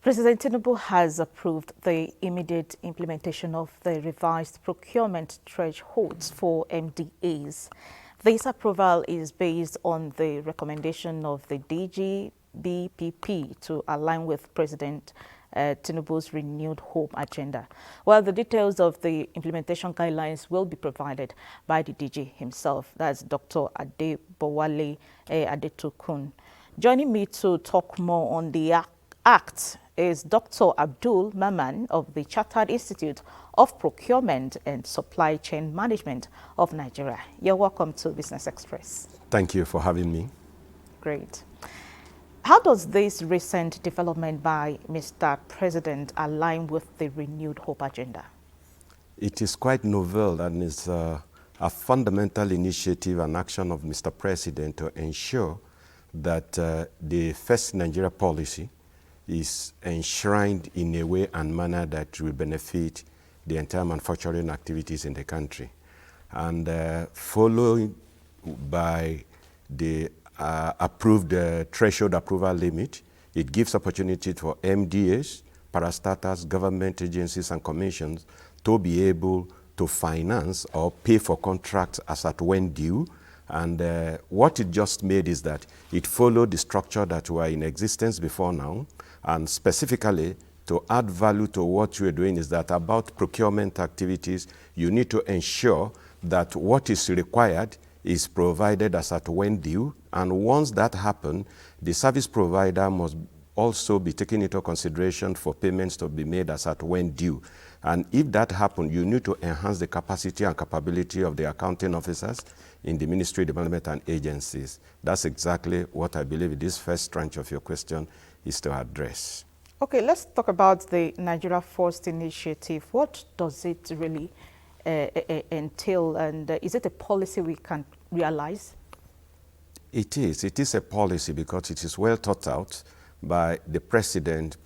President Tinubu has approved the immediate implementation of the revised procurement thresholds for MDA'S. This approval is based on the recommendation of the DGBPP to align with President Tinubu's renewed hope agenda. Well, the details of the implementation guidelines will be provided by the DG himself. That's Dr. Adebowale Adetokun. Joining me to talk more on the act is Dr. Abdul Maman of the Chartered Institute of Procurement and Supply Chain Management of Nigeria. You're welcome to Business Express. Thank you for having me. Great. How does this recent development by Mr. President align with the renewed hope agenda? It is quite novel and is a fundamental initiative and action of Mr. President to ensure that the First Nigeria policy is enshrined in a way and manner that will benefit the entire manufacturing activities in the country. And following by the approved threshold approval limit, it gives opportunity for MDA'S, parastatals, government agencies and commissions to be able to finance or pay for contracts as at when due. And what it just made is that it followed the structure that were in existence before now. And specifically, to add value to what we're doing is that about procurement activities, you need to ensure that what is required is provided as at when due. And once that happens, the service provider must also be taken into consideration for payments to be made as at when due. And if that happens, you need to enhance the capacity and capability of the accounting officers in the Ministry, Development and agencies. That's exactly what I believe this first tranche of your question is to address. Okay, let's talk about the Nigeria First initiative. What does it really entail, and is it a policy we can realize? It is a policy because it is well thought out by the President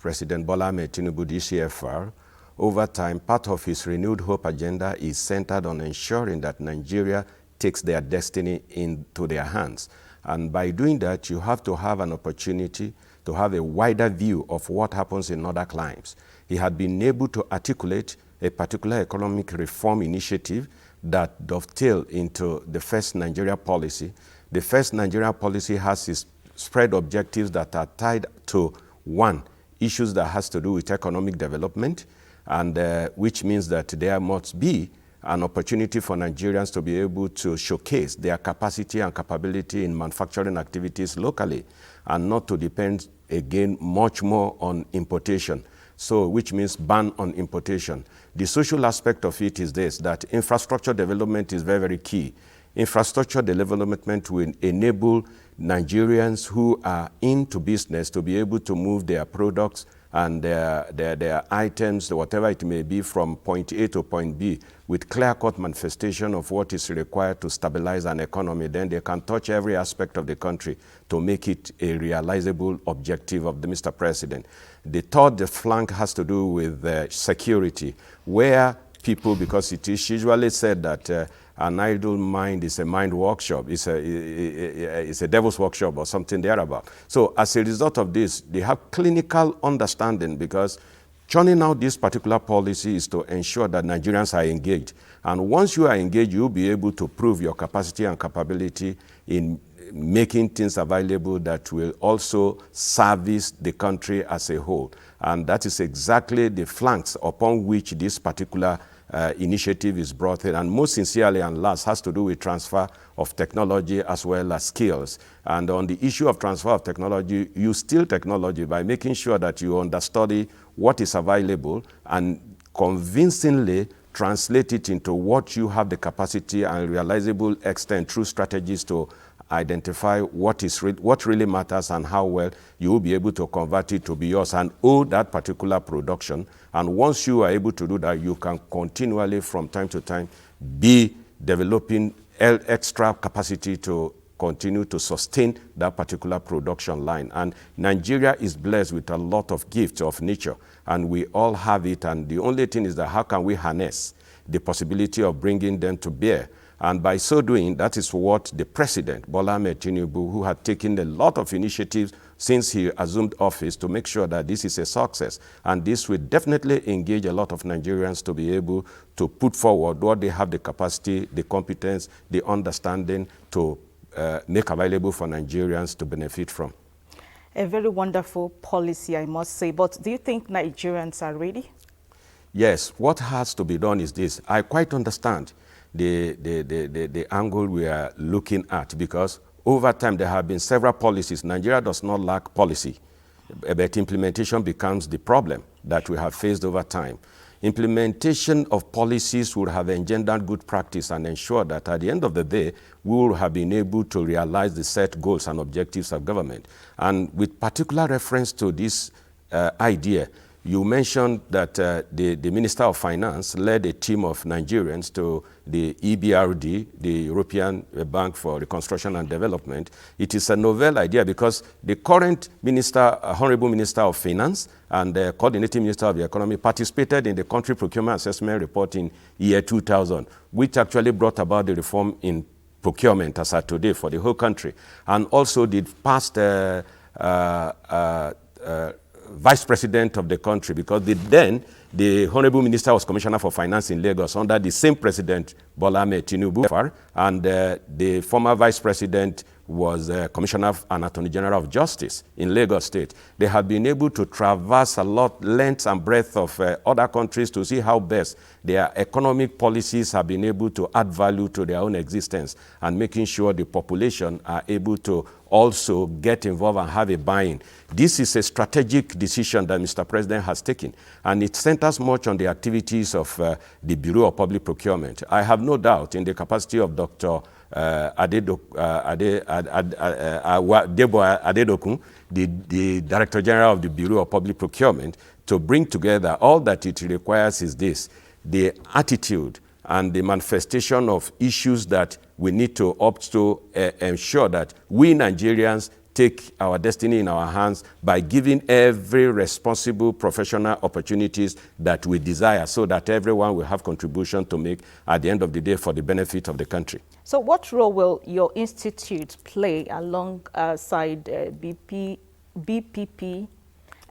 Bola Ahmed Tinubu, the CFR. Over time, part of his renewed hope agenda is centered on ensuring that Nigeria takes their destiny into their hands. And by doing that, you have to have an opportunity to have a wider view of what happens in other climes. He had been able to articulate a particular economic reform initiative that dovetailed into the First Nigeria policy. The First Nigeria policy has its spread objectives that are tied to, one, issues that has to do with economic development, and which means that there must be an opportunity for Nigerians to be able to showcase their capacity and capability in manufacturing activities locally and not to depend, again, much more on importation. So, which means ban on importation. The social aspect of it is this, that infrastructure development is very, very key. Infrastructure development will enable Nigerians who are into business to be able to move their products and their items, whatever it may be, from point A to point B with clear-cut manifestation of what is required to stabilize an economy. Then they can touch every aspect of the country to make it a realizable objective of the Mr. President. The third flank has to do with security, where people, because it is usually said that an idle mind is a mind workshop, it's a devil's workshop or something thereabout. So as a result of this, they have clinical understanding, because churning out this particular policy is to ensure that Nigerians are engaged. And once you are engaged, you'll be able to prove your capacity and capability in making things available that will also service the country as a whole. And that is exactly the flanks upon which this particular initiative is brought in, and most sincerely and last has to do with transfer of technology as well as skills. And on the issue of transfer of technology, you steal technology by making sure that you understudy what is available and convincingly translate it into what you have the capacity and realizable extent through strategies to identify what really matters and how well you will be able to convert it to be yours and own that particular production. And once you are able to do that, you can continually from time to time be developing extra capacity to continue to sustain that particular production line. And Nigeria is blessed with a lot of gifts of nature, and we all have it. And the only thing is that how can we harness the possibility of bringing them to bear? And by so doing, that is what the President, Bola Ahmed Tinubu, who had taken a lot of initiatives since he assumed office to make sure that this is a success. And this will definitely engage a lot of Nigerians to be able to put forward what they have the capacity, the competence, the understanding to make available for Nigerians to benefit from. A very wonderful policy, I must say. But do you think Nigerians are ready? Yes, what has to be done is this. I quite understand the angle we are looking at, because over time there have been several policies. Nigeria does not lack policy, but implementation becomes the problem that we have faced over time. Implementation of policies would have engendered good practice and ensure that at the end of the day, we will have been able to realize the set goals and objectives of government. And with particular reference to this idea, you mentioned that the Minister of Finance led a team of Nigerians to the EBRD, the European Bank for Reconstruction and Development. It is a novel idea because the current Minister, Honorable Minister of Finance and the Coordinating Minister of the Economy participated in the Country Procurement Assessment Report in year 2000, which actually brought about the reform in procurement as at today for the whole country, and also did pass Vice President of the country, because then the Honorable Minister was Commissioner for Finance in Lagos under the same President, Bola Ahmed Tinubu, and the former Vice President was Commissioner and Attorney General of Justice in Lagos State. They have been able to traverse a lot, length and breadth of other countries to see how best their economic policies have been able to add value to their own existence and making sure the population are able to also get involved and have a buy-in. This is a strategic decision that Mr. President has taken, and it centers much on the activities of the Bureau of Public Procurement. I have no doubt in the capacity of Dr. Debo Adedokun, the Director General of the Bureau of Public Procurement, to bring together all that it requires is this: the attitude and the manifestation of issues that we need to opt to ensure that we Nigerians take our destiny in our hands by giving every responsible professional opportunities that we desire, so that everyone will have contribution to make at the end of the day for the benefit of the country. So what role will your institute play alongside BPP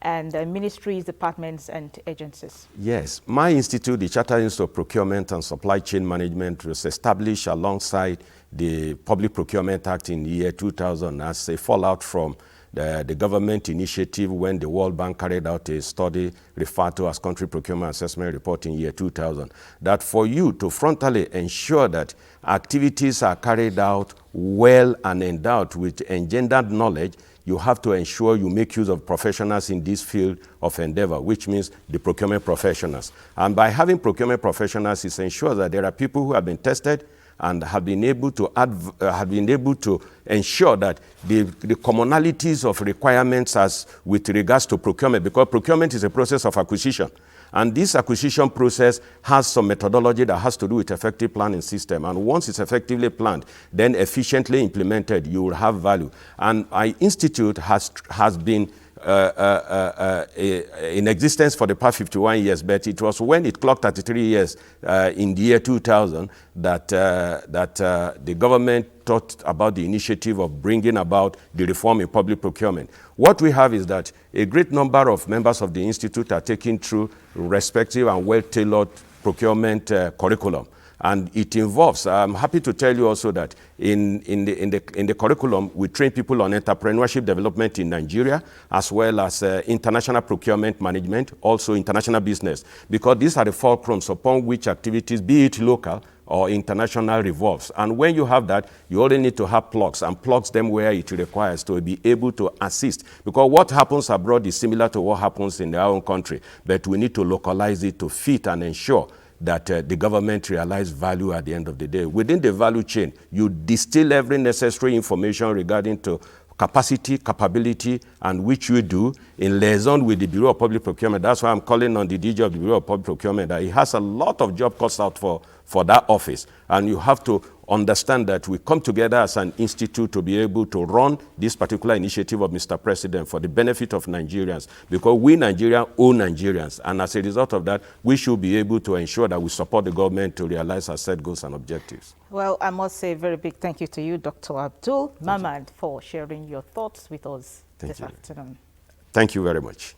and ministries, departments, and agencies? Yes, my institute, the Chartered Institute of Procurement and Supply Chain Management, was established alongside the Public Procurement Act in the year 2000 as a fallout from the government initiative when the World Bank carried out a study referred to as Country Procurement Assessment Report in year 2000, that for you to frontally ensure that activities are carried out well and endowed with engendered knowledge, you have to ensure you make use of professionals in this field of endeavor, which means the procurement professionals. And by having procurement professionals, it ensures that there are people who have been tested and have been able to ensure that the commonalities of requirements as with regards to procurement, because procurement is a process of acquisition. And this acquisition process has some methodology that has to do with effective planning system. And once it's effectively planned, then efficiently implemented, you will have value. And our institute has been in existence for the past 51 years, but it was when it clocked 33 years in the year 2000 that the government thought about the initiative of bringing about the reform in public procurement. What we have is that a great number of members of the institute are taking through respective and well-tailored procurement curriculum. And it involves, I'm happy to tell you also that in the curriculum, we train people on entrepreneurship development in Nigeria, as well as international procurement management, also international business, because these are the fulcrums upon which activities, be it local or international, revolves. And when you have that, you only need to have plugs, and plugs them where it requires to be able to assist. Because what happens abroad is similar to what happens in our own country, but we need to localize it to fit and ensure that the government realize value at the end of the day. Within the value chain, you distill every necessary information regarding to capacity, capability, and which we do in liaison with the Bureau of Public Procurement. That's why I'm calling on the DG of the Bureau of Public Procurement, that he has a lot of job cuts out for that office. And you have to understand that we come together as an institute to be able to run this particular initiative of Mr. President for the benefit of Nigerians, because we Nigerians own Nigerians. And as a result of that, we should be able to ensure that we support the government to realize our set goals and objectives. Well, I must say a very big thank you to you, Dr. Abdul Mamad, for sharing your thoughts with us. this afternoon. Thank you very much.